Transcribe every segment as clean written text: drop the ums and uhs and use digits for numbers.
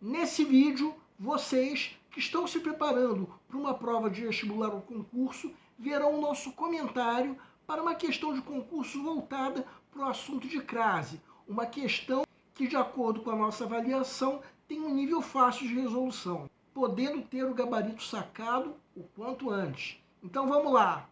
Nesse vídeo, vocês que estão se preparando para uma prova de vestibular ou concurso verão o nosso comentário para uma questão de concurso voltada para o assunto de crase. Uma questão que, de acordo com a nossa avaliação, tem um nível fácil de resolução, podendo ter o gabarito sacado o quanto antes. Então vamos lá!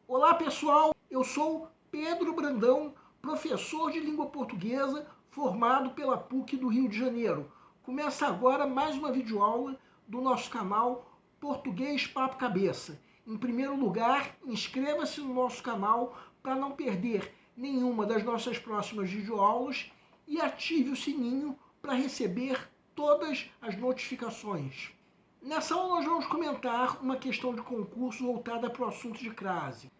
Olá pessoal, eu sou Pedro Brandão, professor de língua portuguesa formado pela PUC do Rio de Janeiro. Começa agora mais uma videoaula do nosso canal Português Papo Cabeça. Em primeiro lugar, inscreva-se no nosso canal para não perder nenhuma das nossas próximas videoaulas e ative o sininho para receber todas as notificações. Nessa aula nós vamos comentar uma questão de concurso voltada para o assunto de crase.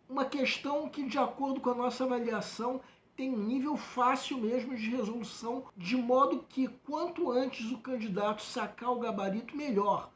Uma questão que, de acordo com a nossa avaliação, tem um nível fácil mesmo de resolução, de modo que quanto antes o candidato sacar o gabarito, melhor,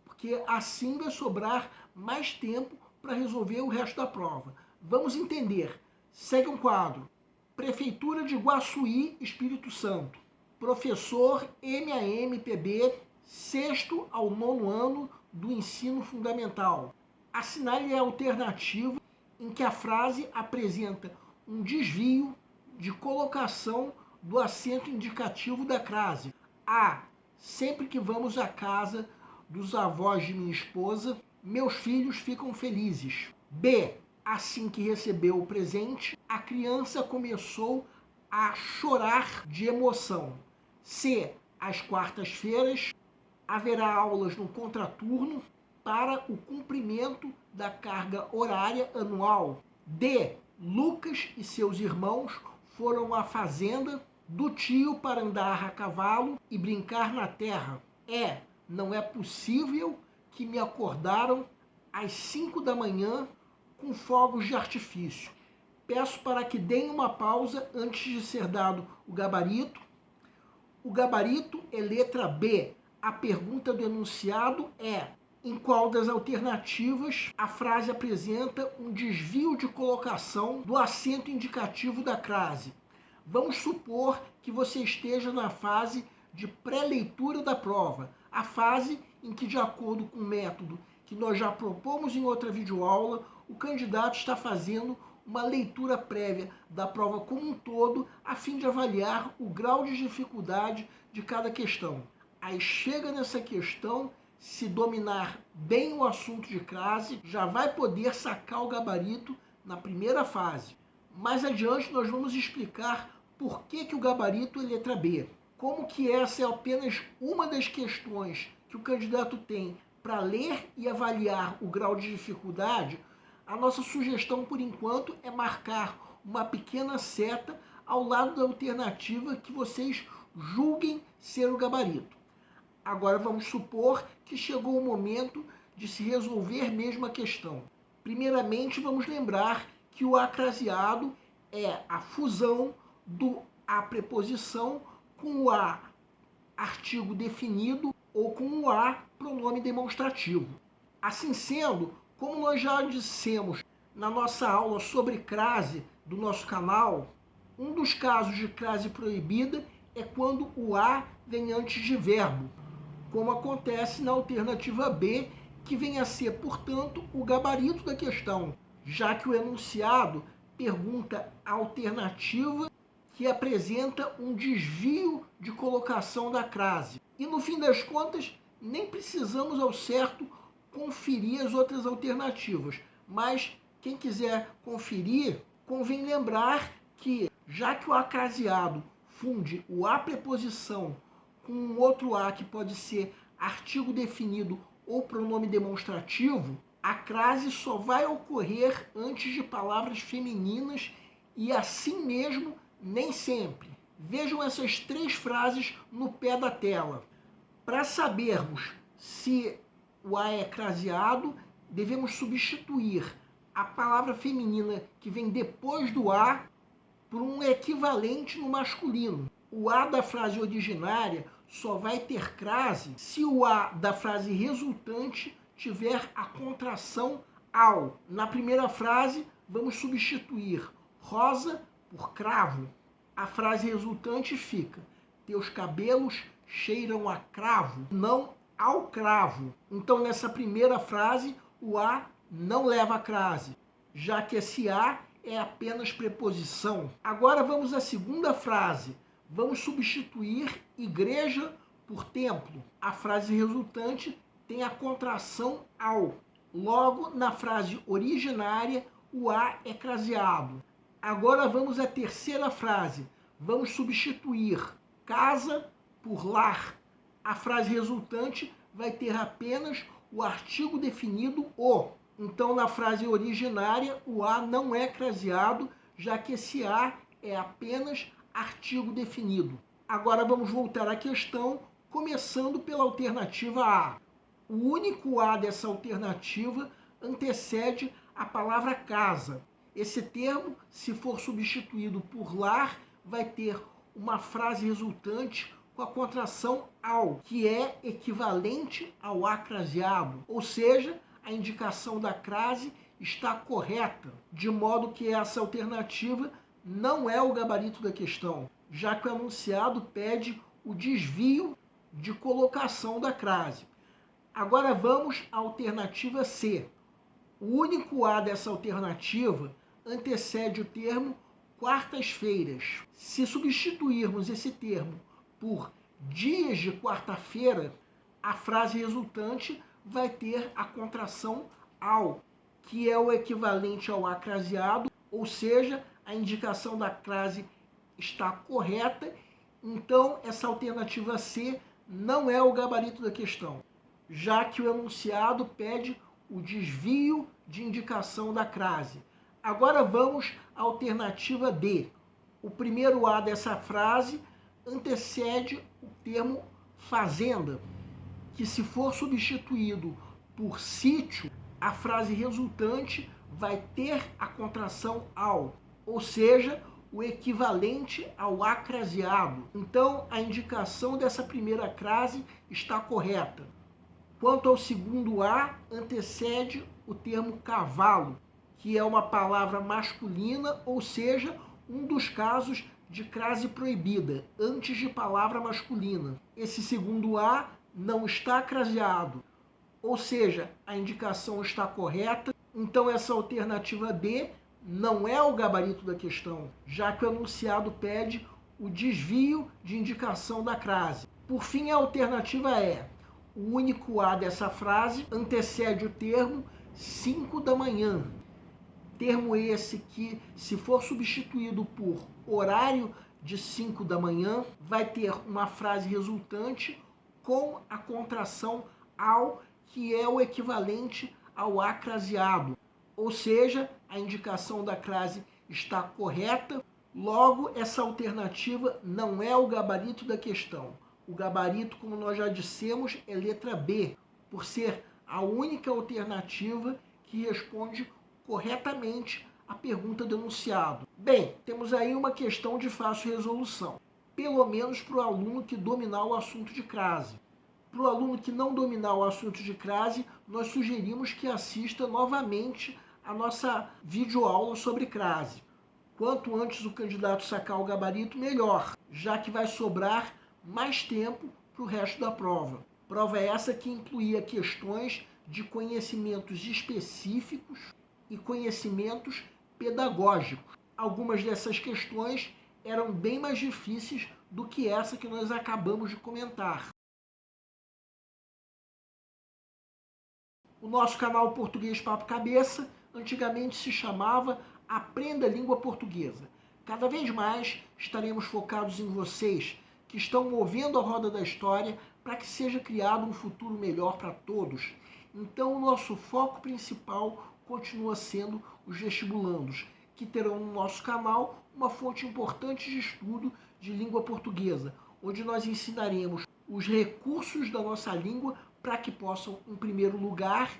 porque assim vai sobrar mais tempo para resolver o resto da prova. Vamos entender. Segue um quadro. Prefeitura de Guaçuí, Espírito Santo. Professor MAMPB, 6º ao 9º ano do ensino fundamental. Assinale a alternativa em que a frase apresenta um desvio de colocação do acento indicativo da crase. A. Sempre que vamos à casa dos avós de minha esposa, meus filhos ficam felizes. B. Assim que recebeu o presente, a criança começou a chorar de emoção. C. Às quartas-feiras, haverá aulas no contraturno para o cumprimento da carga horária anual. D. Lucas e seus irmãos foram à fazenda do tio para andar a cavalo e brincar na terra. E. Não é possível que me acordaram às 5 da manhã com fogos de artifício. Peço para que deem uma pausa antes de ser dado o gabarito. O gabarito é letra B. A pergunta do enunciado é: em qual das alternativas a frase apresenta um desvio de colocação do acento indicativo da crase? Vamos supor que você esteja na fase de pré-leitura da prova, a fase em que, de acordo com o método que nós já propomos em outra videoaula, o candidato está fazendo uma leitura prévia da prova como um todo, a fim de avaliar o grau de dificuldade de cada questão. Aí chega nessa questão, se dominar bem o assunto de crase, já vai poder sacar o gabarito na primeira fase. Mais adiante nós vamos explicar por que o gabarito é letra B. Como que essa é apenas uma das questões que o candidato tem para ler e avaliar o grau de dificuldade, a nossa sugestão por enquanto é marcar uma pequena seta ao lado da alternativa que vocês julguem ser o gabarito. Agora vamos supor que chegou o momento de se resolver mesmo a questão. Primeiramente, vamos lembrar que o acraseado é a fusão do a preposição com o a artigo definido ou com o a pronome demonstrativo. Assim sendo, como nós já dissemos na nossa aula sobre crase do nosso canal, um dos casos de crase proibida é quando o a vem antes de verbo, como acontece na alternativa B, que vem a ser, portanto, o gabarito da questão, já que o enunciado pergunta a alternativa que apresenta um desvio de colocação da crase. E no fim das contas, nem precisamos ao certo conferir as outras alternativas, mas quem quiser conferir, convém lembrar que, já que o acraseado funde o a preposição com um outro a que pode ser artigo definido ou pronome demonstrativo, a crase só vai ocorrer antes de palavras femininas e assim mesmo nem sempre. Vejam essas 3 frases no pé da tela. Para sabermos se o a é craseado, devemos substituir a palavra feminina que vem depois do a por um equivalente no masculino. O a da frase originária só vai ter crase se o A da frase resultante tiver a contração ao. Na primeira frase, vamos substituir rosa por cravo. A frase resultante fica: teus cabelos cheiram a cravo, não ao cravo. Então, nessa primeira frase, o A não leva a crase, já que esse A é apenas preposição. Agora vamos à segunda frase. Vamos substituir igreja por templo. A frase resultante tem a contração ao. Logo, na frase originária, o A é craseado. Agora vamos à terceira frase. Vamos substituir casa por lar. A frase resultante vai ter apenas o artigo definido o. Então, na frase originária, o A não é craseado, já que esse A é apenas artigo definido. Agora vamos voltar à questão, começando pela alternativa A. O único A dessa alternativa antecede a palavra casa. Esse termo, se for substituído por lar, vai ter uma frase resultante com a contração ao, que é equivalente ao A craseado, ou seja, a indicação da crase está correta, de modo que essa alternativa não é o gabarito da questão, já que o enunciado pede o desvio de colocação da crase. Agora vamos à alternativa C. O único A dessa alternativa antecede o termo quartas-feiras. Se substituirmos esse termo por dias de quarta-feira, a frase resultante vai ter a contração ao, que é o equivalente ao A craseado, ou seja, a indicação da crase está correta, então essa alternativa C não é o gabarito da questão, já que o enunciado pede o desvio de indicação da crase. Agora vamos à alternativa D. O primeiro A dessa frase antecede o termo fazenda, que se for substituído por sítio, a frase resultante vai ter a contração ao, ou seja, o equivalente ao A craseado. Então, a indicação dessa primeira crase está correta. Quanto ao segundo A, antecede o termo cavalo, que é uma palavra masculina, ou seja, um dos casos de crase proibida, antes de palavra masculina. Esse segundo A não está craseado, ou seja, a indicação está correta, então essa alternativa D não é o gabarito da questão, já que o enunciado pede o desvio de indicação da crase. Por fim, a alternativa é: o único A dessa frase antecede o termo 5 da manhã. Termo esse que, se for substituído por horário de 5 da manhã, vai ter uma frase resultante com a contração ao, que é o equivalente ao A craseado. Ou seja, a indicação da crase está correta, logo essa alternativa não é o gabarito da questão. O gabarito, como nós já dissemos, é letra B, por ser a única alternativa que responde corretamente a pergunta do enunciado. Bem, temos aí uma questão de fácil resolução, pelo menos para o aluno que dominar o assunto de crase. Para o aluno que não dominar o assunto de crase, nós sugerimos que assista novamente a nossa videoaula sobre crase. Quanto antes o candidato sacar o gabarito, melhor, já que vai sobrar mais tempo para o resto da prova. Prova essa que incluía questões de conhecimentos específicos e conhecimentos pedagógicos. Algumas dessas questões eram bem mais difíceis do que essa que nós acabamos de comentar. O nosso canal Português Papo Cabeça antigamente se chamava Aprenda a Língua Portuguesa. Cada vez mais estaremos focados em vocês que estão movendo a roda da história para que seja criado um futuro melhor para todos. Então, o nosso foco principal continua sendo os vestibulandos, que terão no nosso canal uma fonte importante de estudo de língua portuguesa, onde nós ensinaremos os recursos da nossa língua para que possam, em primeiro lugar,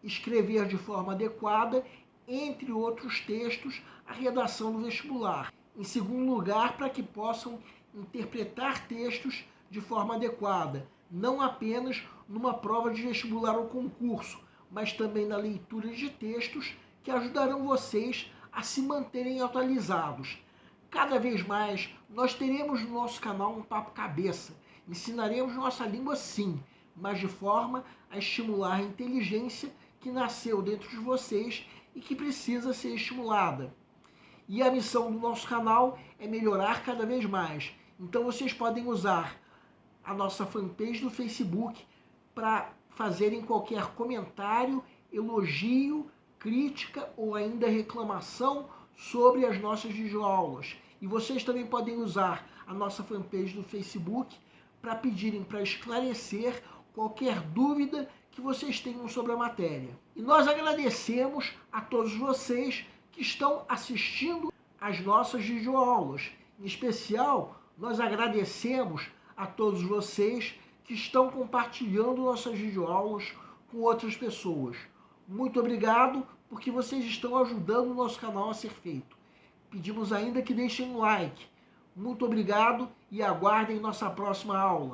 escrever de forma adequada, entre outros textos, a redação do vestibular. Em segundo lugar, para que possam interpretar textos de forma adequada, não apenas numa prova de vestibular ou concurso, mas também na leitura de textos que ajudarão vocês a se manterem atualizados. Cada vez mais nós teremos no nosso canal um papo cabeça. Ensinaremos nossa língua sim, mas de forma a estimular a inteligência que nasceu dentro de vocês e que precisa ser estimulada. E a missão do nosso canal é melhorar cada vez mais. Então vocês podem usar a nossa fanpage do Facebook para fazerem qualquer comentário, elogio, crítica ou ainda reclamação sobre as nossas videoaulas. E vocês também podem usar a nossa fanpage do Facebook para pedirem para esclarecer qualquer dúvida que vocês tenham sobre a matéria. E nós agradecemos a todos vocês que estão assistindo às nossas videoaulas. Em especial, nós agradecemos a todos vocês que estão compartilhando nossas videoaulas com outras pessoas. Muito obrigado, porque vocês estão ajudando o nosso canal a ser feito. Pedimos ainda que deixem um like. Muito obrigado e aguardem nossa próxima aula.